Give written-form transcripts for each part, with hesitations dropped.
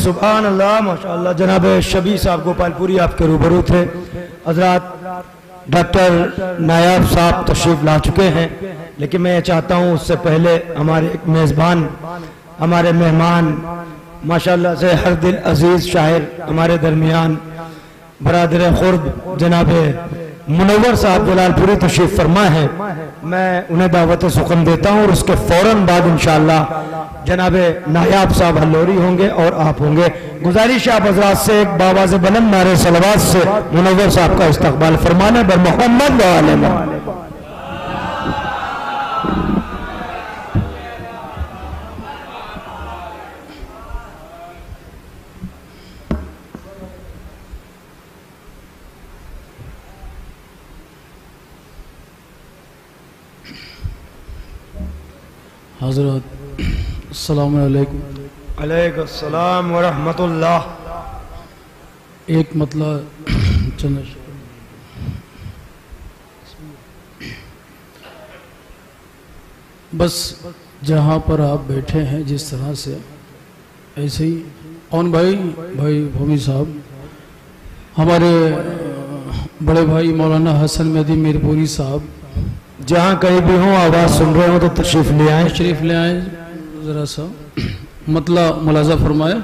سبحان اللہ ماشاءاللہ. جناب شبی صاحب گوپال پوری آپ کے روبرو تھے. حضرات ڈاکٹر نایاب صاحب تشریف لا چکے ہیں، لیکن میں چاہتا ہوں اس سے پہلے ہمارے ایک میزبان، ہمارے مہمان ماشاءاللہ سے ہر دل عزیز شاعر ہمارے درمیان برادر خرد جناب منور صاحب جلال پوری تشریف فرما ہے. میں انہیں دعوت سخن دیتا ہوں اور اس کے فوراً بعد انشاءاللہ جناب نایاب صاحب ہلوری ہوں گے اور آپ ہوں گے. گزارش آپ حضرات سے ایک باواز بلند نعرے صلوات سے منور صاحب کا استقبال فرمانے بر محمد و آل محمد. حضرت السلام علیکم. علیکم السلام ورحمت اللہ. ایک مطلب چند بس جہاں پر آپ بیٹھے ہیں جس طرح سے ایسے ہی کون بھائی بھومی صاحب ہمارے بڑے بھائی مولانا حسن مہدی میرپوری صاحب جہاں کہیں بھی ہوں آواز سن رہے ہوں تو تشریف لے آئیں ذرا سا مطلب ملاحظہ فرمائے.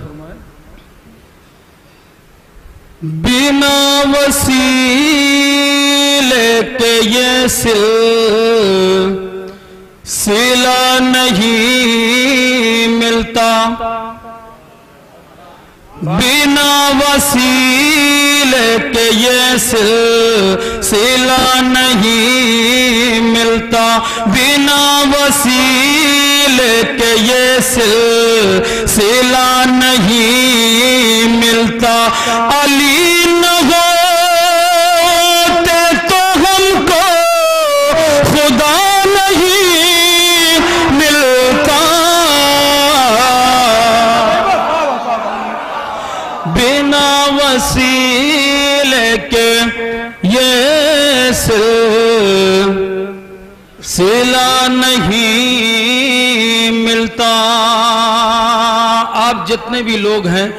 بنا وسیلے کے یہ سلسلہ نہیں ملتا، بنا وسیلے کے یہ سلسلہ نہیں ملتا، بنا وسیلے کے یہ سلسلہ نہیں ملتا. علی نہ ہوتے تو ہم کو خدا نہیں ملتا، بنا وسیلے کے یہ سلسلہ نہیں ملتا. آپ جتنے بھی لوگ ہیں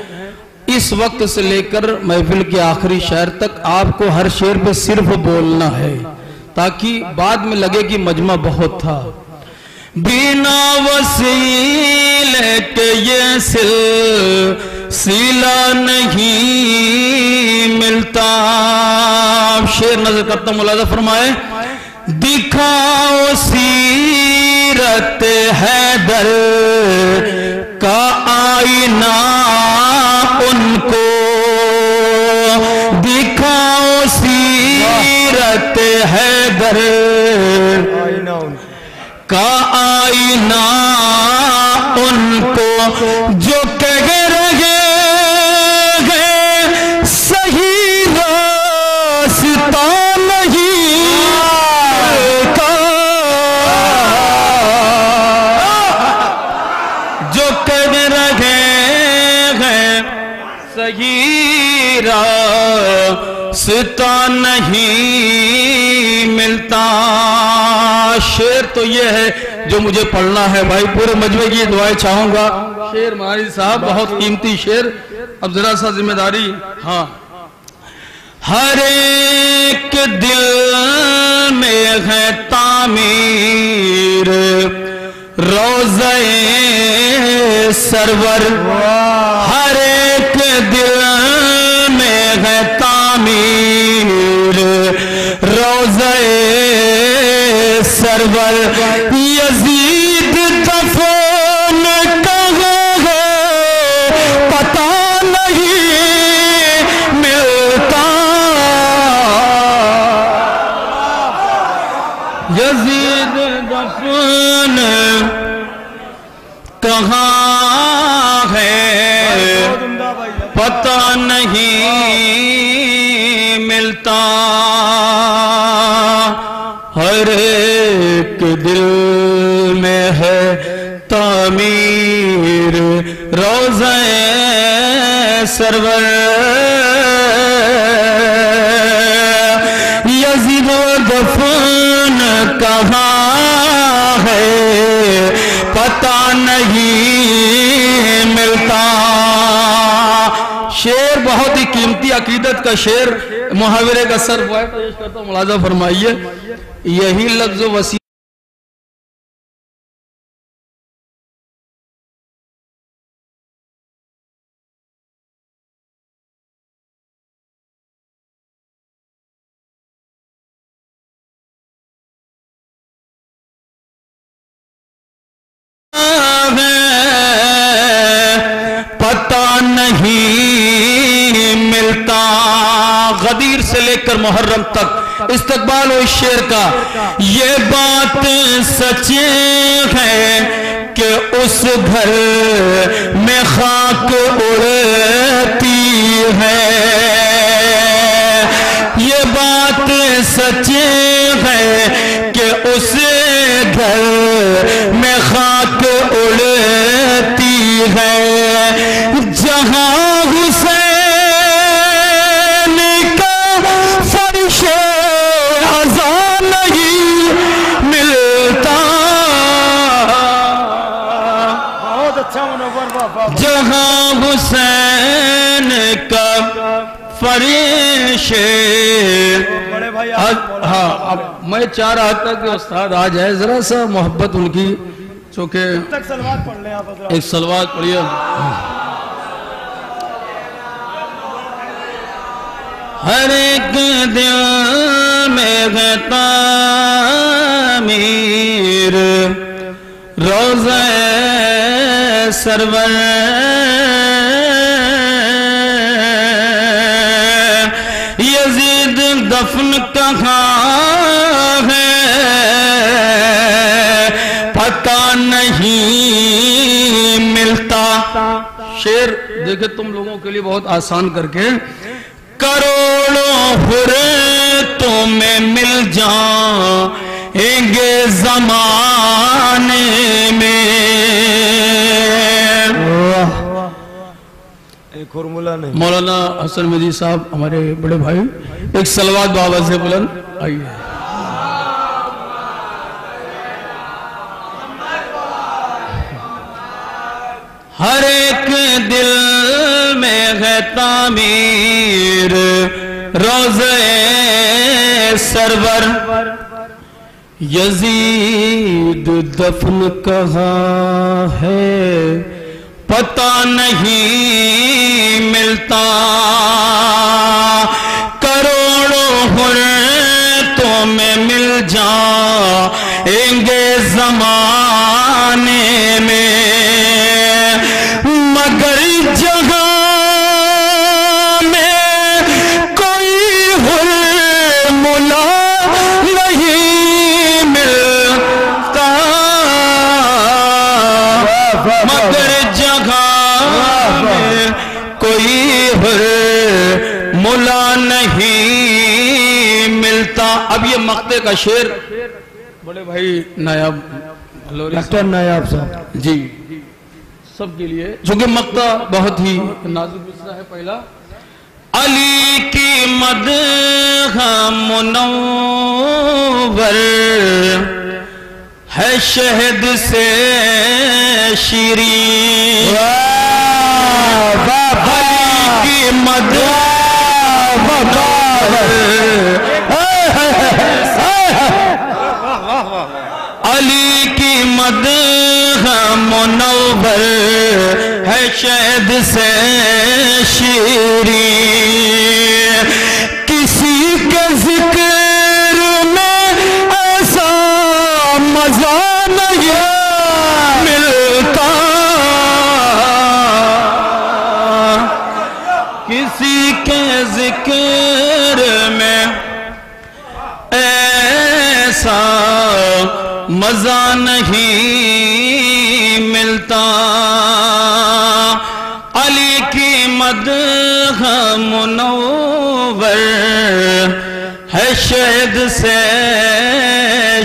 اس وقت سے لے کر محفل کے آخری شعر تک آپ کو ہر شعر پہ صرف بولنا ہے تاکہ بعد میں لگے کہ مجمع بہت تھا. بنا وسیلے کے یہ سلسلہ نہیں ملتا. شعر نظر کرتا ملاحظہ فرمائے. دکھاؤ سیرت حیدر کا آئینہ ان کو، دکھاؤ سیرت حیدر کا آئینہ ان کو، جو کہہ رہے ہیں صحیح راستہ نہیں کا، جو کہہ رہے ہیں صحیح راستہ نہیں ملتا. شعر تو یہ ہے جو مجھے پڑھنا ہے بھائی. پورے مجمع کی دعائیں چاہوں گا. شعر مہاری صاحب بہت قیمتی شعر. اب ذرا سا ذمہ داری. ہاں. ہر ایک دل میں ہے تعمیر روضہ سرور، ہر ایک دل میں ہے تعمیر روضہ سرور. یزید دفن کہاں ہے پتہ نہیں ملتا، یزید دفن کہاں ہے پتہ نہیں ملتا. ہر ایک دل میں ہے تعمیر روضہ سرور. یزید دفن کہاں ہے، 'Ata nahi milta قیمتی عقیدت کا شعر محاورے کا سر پیش کرتا ہوں، ملاحظہ فرمائیے. یہی لفظ وسیع غدیر سے لے کر محرم تک استقبال ہو اس شعر کا. یہ بات سچ ہے کہ اس گھر میں خاک اڑتی ہے. یہ بات سچ ہے کہ اس گھر میں خاک اڑتی ہے. جہاں جہاں حسین کا فرش. ہاں اب میں چاہ رہا تھا کہ استاد آ جائے، ذرا سا محبت ان کی، چونکہ ایک صلوات پڑھیے. ہر ایک دل میں ہے تعمیر روضہ سرور. یزید دفن کہاں ہے پتہ نہیں ملتا. شعر دیکھیں تم لوگوں کے لیے بہت آسان کر کے. کروڑوں حور تمہیں مل جائیں گے زمانے میں. ایک اور مولانا حسن مدی صاحب ہمارے بڑے بھائی ایک صلوات بابا سے بلند آئیے. ہر ایک دل میں ہے تعمیر روضہ سرور. یزید دفن کہاں ہے پتہ نہیں ملتا. کروڑوں حور تمہیں مل جائیں گے زمانے میں، مگر جہاں میں کوئی حور ملا نہیں ملتا. مگر جگہ میں کوئی حور ملا نہیں ملتا. اب یہ مقطع کا شعر بڑے بھائی نایاب ڈاکٹر نایاب صاحب جی سب کے لیے، چونکہ مقطع بہت ہی نازک مصرع ہے. پہلا علی کی مدح منور ہے شہد سے شیریں. علی کی مدح علی کی مدح منور ہے شہد سے شیریں. کسی کے ذکر میں ایسا مزہ نہیں ملتا. کسی کے ذکر میں ایسا مزہ نہیں ملتا. علی کی مدح منور ہے شہد سے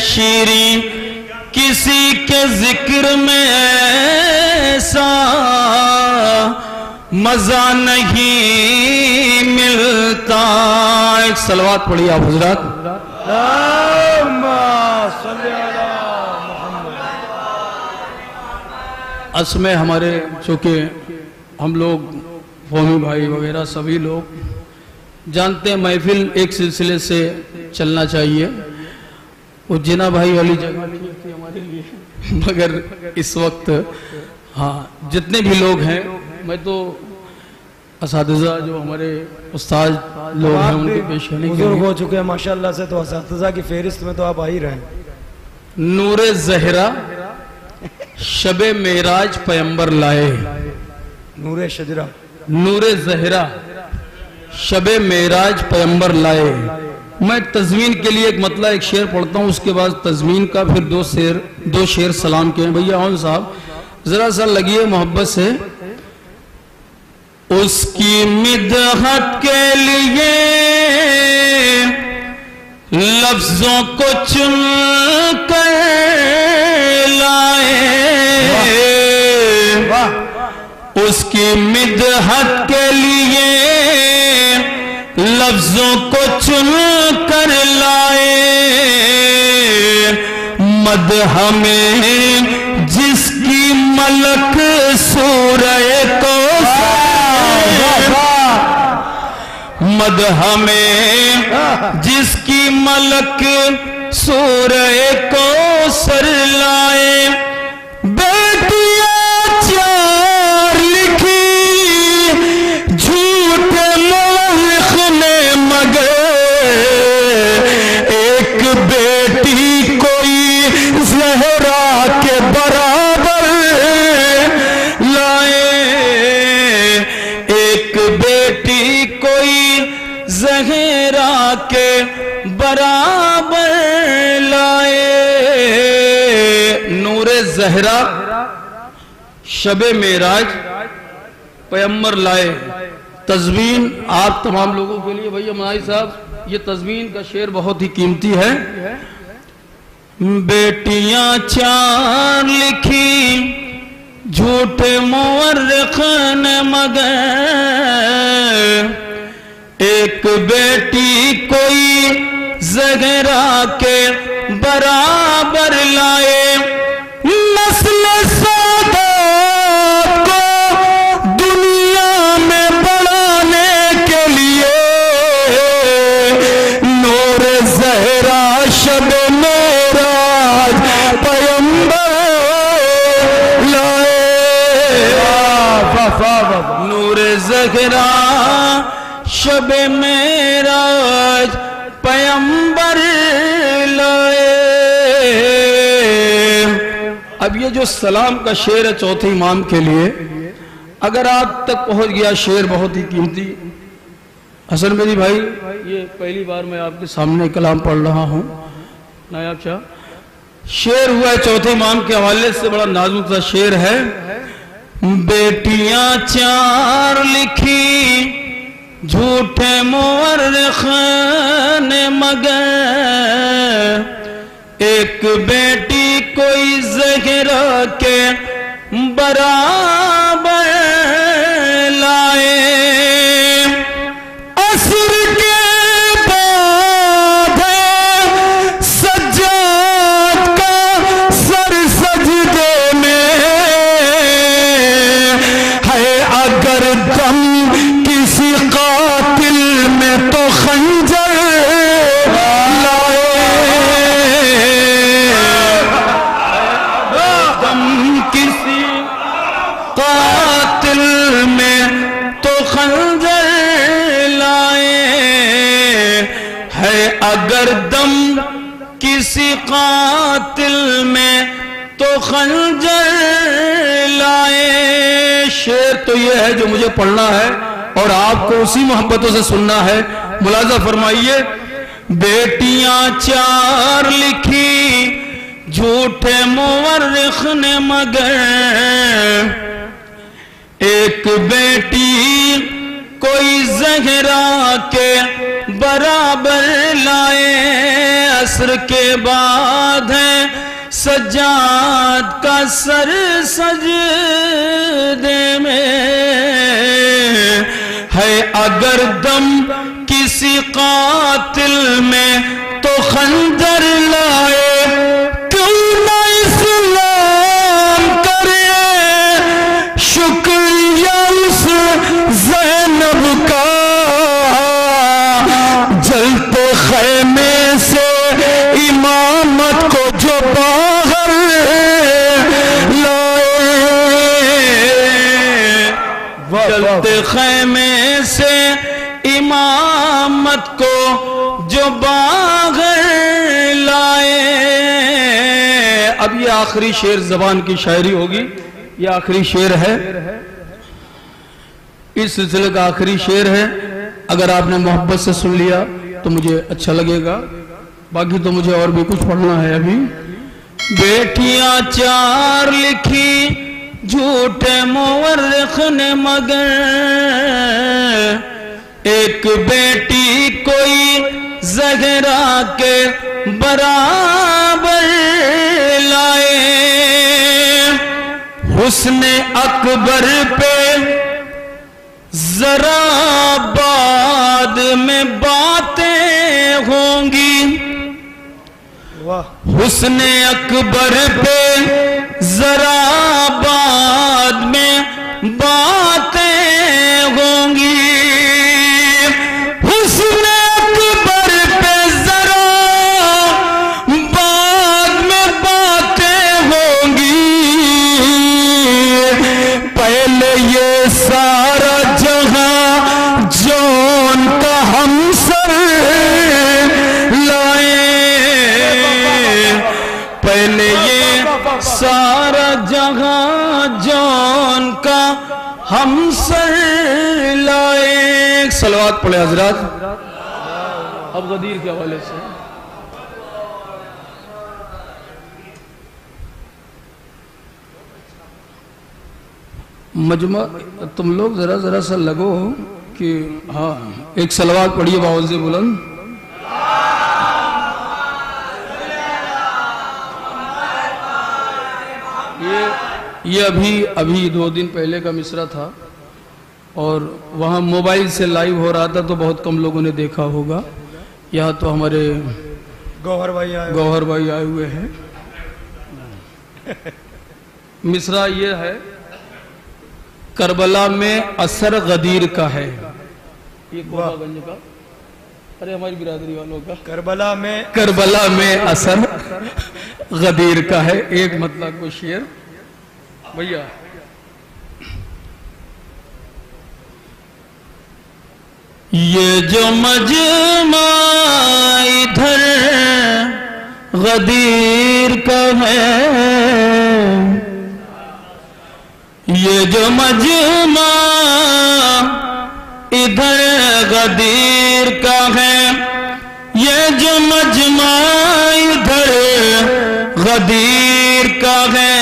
شیریں. کسی کے ذکر میں ایسا مزہ نہیں ملتا. ایک صلوات پڑھیے آپ حضرات. اس میں ہمارے چونکہ ہم لوگ فومی بھائی وغیرہ سبھی لوگ جانتے ہیں محفل ایک سلسلے سے چلنا چاہیے. وہ جنا بھائی والی جگہ نہیں تھی ہمارے لیے, مگر اس وقت ہاں جتنے بھی لوگ ہیں, میں تو اساتذہ جو ہمارے استاد لوگ ہیں ان کے پیش کرنے کے بزرگ لیے. ہو چکے ہیں ماشاءاللہ سے, تو اساتذہ کی فہرست میں تو آپ آ ہی رہے ہیں. نور زہرا شب معراج پیمبر لائے. نور شجرہ, نور زہرا شب معراج پیمبر لائے. میں تزمین کے لیے ایک مطلع ایک شعر پڑھتا ہوں, اس کے بعد تزمین کا, پھر دو شعر سلام کے ہیں. بھیا عون صاحب ذرا سا لگیے محبت سے. اس کی مدحت کے لیے لفظوں کو چن کر لائے, اس کی مدحت کے لیے لفظوں کو چن کر لائے. مدح میں جس کی ملک سورہ کوثر, مدح میں جس کی ملک سورہ کوثر لائے. بیٹیاں چار لکھی جھوٹے مورخ نے, مگر ایک بیٹی کوئی زہرا کے برابر لائے. ایک بیٹی کوئی زہرا کے برابر لائے. نور زہرا شب معراج پیمبر لائے. تزمین آپ تمام لوگوں کے لیے. بھائی منائی صاحب یہ تزمین کا شعر بہت ہی قیمتی ہے. بیٹیاں چار لکھی جھوٹے مورخ نے, مگر ایک بیٹی کوئی زہرا کے برابر لائے. نسل سادات کو دنیا میں بڑھانے کے لیے نور زہرا شب معراج پیمبر لائے. نور زہرا شب معراج پیمبر لائے. اب یہ جو سلام کا شعر ہے چوتھے امام کے لیے, اگر آپ تک پہنچ گیا شعر بہت ہی قیمتی. حسن میری بھائی یہ پہلی بار میں آپ کے سامنے کلام پڑھ رہا ہوں. نایاب شاہ شعر ہوا ہے چوتھے امام کے حوالے سے, بڑا نازک سا شعر ہے. بیٹیاں چار لکھی جھوٹے مورخ نے, مگر ایک بیٹی کوئی زہرا کے برابر لائے. عصر کے بعد سجاد کا سر سجدے میں ہے, اگر دم کسی قاتل میں تو خنجر لائے. دم کسی قاتل میں تو خنجر لائے, ہے اگر دم کسی قاتل میں تو خنجر لائے. شعر تو یہ ہے جو مجھے پڑھنا ہے اور آپ کو اسی محبتوں سے سننا ہے. ملاحظہ فرمائیے. بیٹیاں چار لکھی جھوٹے مورخ نے, مگر ایک بیٹی کوئی زہرا کے برابر لائے. عصر کے بعد ہے سجاد کا سر سجدے میں, ہے اگر دم کسی قاتل میں تو خنجر لائے. کیوں نہ اسلام کرے شکریہ اس زینب کا, چلتے خیمے سے امامت کو جو باغر لائے. اب یہ آخری شعر زبان کی شاعری ہوگی. یہ آخری شعر ہے, اس سلسلے کا آخری شعر ہے. اگر آپ نے محبت سے سن لیا تو مجھے اچھا لگے گا, باقی تو مجھے اور بھی کچھ پڑھنا ہے ابھی. بیٹیاں چار لکھی جھوٹے مورخ نے مگر, ایک بیٹی کوئی زہرا کے برابر لائے. حسن اکبر پہ ذرا بعد میں باتیں ہوں گی. حسن اکبر پہ ذرا بعد میں باتیں ہوں گی. حسن اکبر پہ ذرا بعد میں باتیں ہوں گی. پہلے یہ سارا جہاں جون کا ہمسر لائے. پہلے یہ سارا جہاں جون کا ہمسر لائے. صلوات پڑھے حضرات. اب غدیر کے حوالے سے مجمع تم لوگ ذرا سا لگو کہ ہاں ایک صلوات پڑھیے باوز بلند. یہ ابھی 2 دن پہلے کا مصرع تھا اور وہاں موبائل سے لائیو ہو رہا تھا تو بہت کم لوگوں نے دیکھا ہوگا. یہاں تو ہمارے گوہر بھائی آئے ہوئے ہیں. مصرع یہ ہے, کربلا میں اثر غدیر کا ہے. یہ کوبا گنج کا, ارے ہماری برادری والوں کا. کربلا میں اثر غدیر کا ہے. ایک مطلب کو شعر بھیا. یہ جو مجمع ادھر غدیر کا ہے, یہ جو مجمع ادھر غدیر کا ہے, یہ جو مجمع ادھر غدیر کا ہے,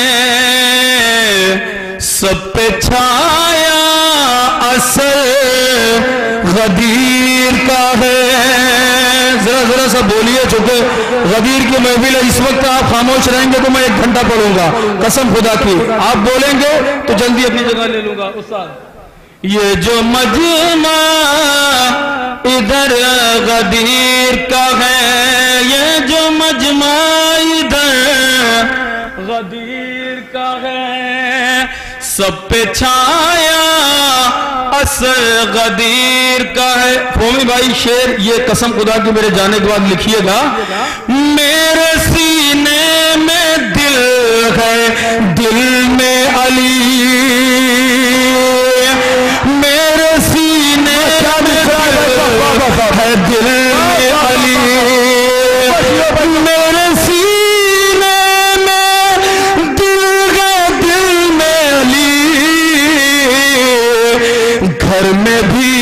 سب پہ چھایا اثر غدیر کا ہے. ذرا سا بولیے, چونکہ غدیر کی محفل ہے. اس وقت آپ خاموش رہیں گے تو میں 1 گھنٹہ پڑھوں گا, قسم خدا کی. آپ بولیں گے تو جلدی اپنی جگہ لے لوں گا. استاد, یہ جو مجمع ادھر غدیر کا ہے, یہ جو مجمع ادھر غدیر کا ہے, سب پہ چھایا اثر غدیر کا ہے. فومی بھائی شعر یہ قسم خدا کی میرے جانے کے بعد لکھیے گا. میرے سینے میں دل ہے, دل میں علی. میرے سینے میں ہے دل میں علی. میرے سینے میں دل ہے, دل میں علی. گھر میں بھی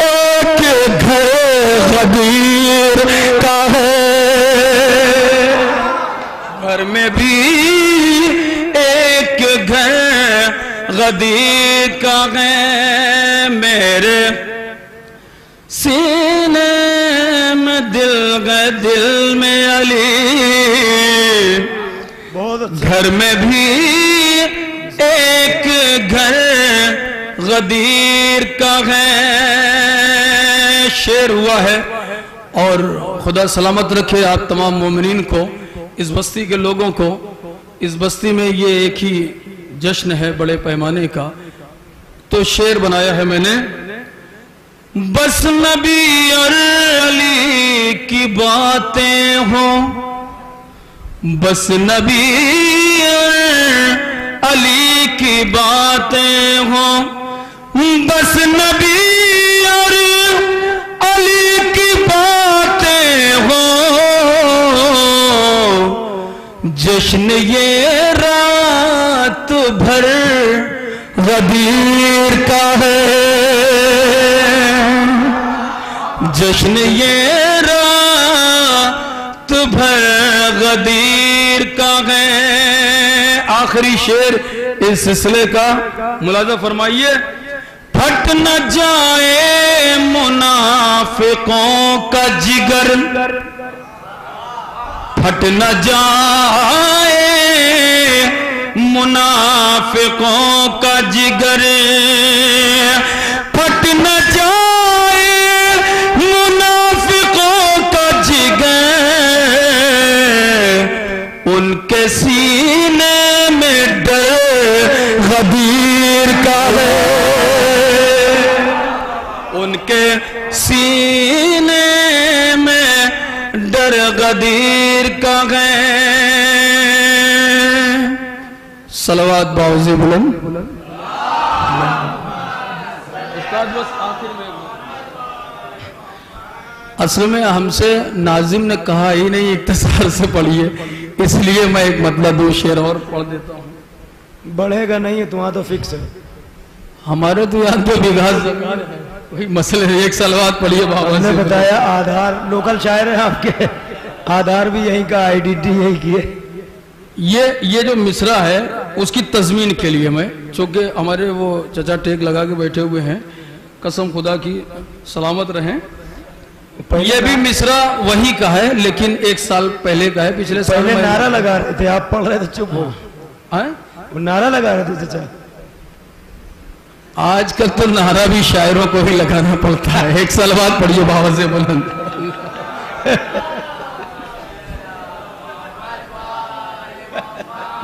ایک گھر غدیر کا ہے, گھر میں بھی ایک گھر غدیر کا ہے. میرے سینے میں دل ہے, دل میں علی. گھر میں بھی ایک گھر غدیر کا ہے. شعر ہوا ہے اور خدا سلامت رکھے آپ تمام مومنین کو, اس بستی کے لوگوں کو. اس بستی میں یہ ایک ہی جشن ہے بڑے پیمانے کا, تو شعر بنایا ہے میں نے. بس نبی اور علی کی باتیں ہوں, بس نبی اور علی کی باتیں ہوں, بس نبی اور علی کی باتیں ہو، جشن یہ رات بھر غدیر کا ہے، جشن یہ رات بھر غدیر کا ہے۔ آخری شعر اس سلسلے کا ملاحظہ فرمائیے، پھٹ نہ جائے منافقوں کا جگر، پھٹ نہ جائے منافقوں کا جگر، پھٹ نہ جائے منافقوں کا جگر، ان کے سینے میں ڈر غدیر کا ہے، ان کے سینے میں ڈر غدیر کا ہے۔ صلوات باوزی بلند۔ استاد بس آخر میں اصل میں ہم سے ناظم نے کہا ہی نہیں اختصار سے پڑھیے، اس لیے میں ایک مطلب دو شعر اور پڑھ دیتا ہوں۔ بڑھے گا نہیں ہے تو وہاں تو فکس ہے، ہمارے تو یہاں تو بگھا زمین ہے، وہی مسئلہ ہے۔ ایک سلوات پڑھیے بابا نے بتایا آدھار لوکل شاعر ہیں آپ کے، آدھار بھی یہیں کا، آئیڈینٹی یہیں کی ہے۔ یہ جو مصرع ہے اس کی تضمین کے لیے میں، چونکہ ہمارے وہ چچا ٹیک لگا کے بیٹھے ہوئے ہیں، قسم خدا کی سلامت رہیں، یہ بھی مصرع وہی کا ہے لیکن ایک سال پہلے کا ہے، پچھلے سال پہلے نعرہ لگا رہے تھے، آپ پڑھ رہے تھے چپ ہو، وہ نعرہ لگا رہے تھے چچا۔ آج کل تو نعرہ بھی شاعروں کو ہی لگانا پڑتا ہے۔ ایک سلوات پڑھیے بابا سے بلند۔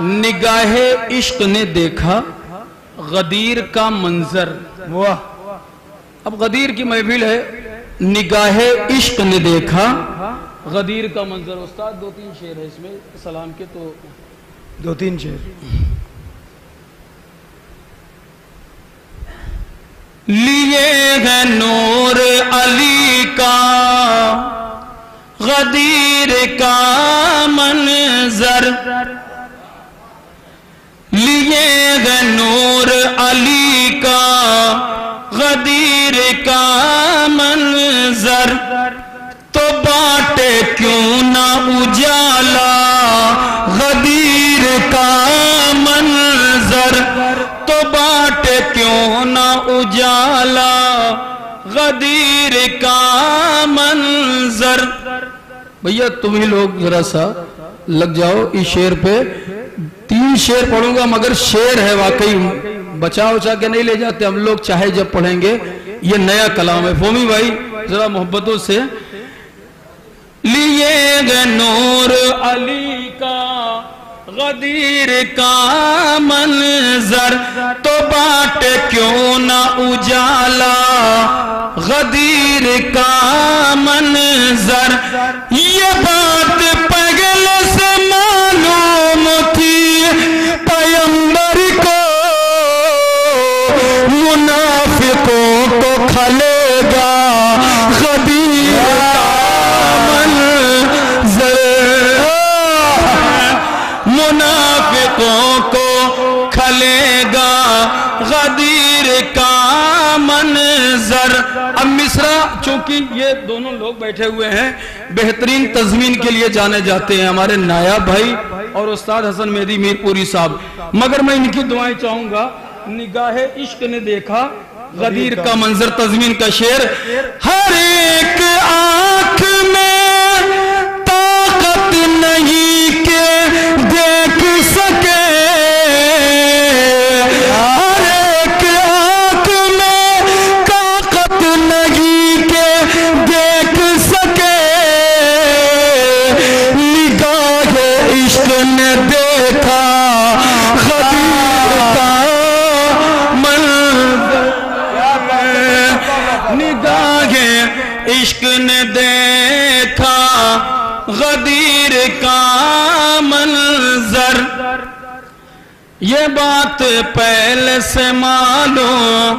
نگاہ عشق نے دیکھا غدیر کا منظر، واہ، اب غدیر کی محفل ہے، نگاہ عشق نے دیکھا غدیر کا منظر۔ استاد دو تین شعر ہے اس میں سلام کے، تو دو تین شعر۔ لیے ہے نور علی کا غدیر کا منظر، لیے ہے نور علی کا غدیر کا منظر، تو باٹے کیوں نہ اجالا غدیر کا منظر، تو باٹے کیوں نہ اجالا غدیر کا منظر۔ بھیا تم ہی لوگ ذرا سا لگ جاؤ اس شعر پہ، تین شعر پڑھوں گا مگر شعر ہے واقعی، بچا بچا کے نہیں لے جاتے ہم لوگ، چاہے جب پڑھیں گے، یہ نیا کلام ہے۔ فومی بھائی ذرا محبتوں سے، لیے گے نور علی کا غدیر کا منظر، تو باٹے کیوں نہ اجالا غدیر کا منظر۔ یہ بات پہلے سے معلوم تھی پیغمبر کو، منافقوں کو کھلے گا غدیر کا منظر، منافقوں کو کھلے گا غدیر کا منظر۔ اب مصرع چونکہ یہ دونوں لوگ بیٹھے ہوئے ہیں بہترین تضمین کے لیے جانے جاتے ہیں، ہمارے نایاب بھائی اور استاد حسن مہدی میر پوری صاحب، مگر میں ان کی دعائیں چاہوں گا۔ نگاہ عشق نے دیکھا غدیر کا منظر، تضمین کا شعر، ہر ایک آنکھ میں طاقت نہیں کہ دیکھ سکے، ہر ایک آنکھ میں طاقت نہیں کہ دیکھ سکے، نگاہ عشق نے دیکھا غدیر کا منظر، نگاہ عشق نے دیکھا غدیر کا منظر۔ یہ بات پہلے سے معلوم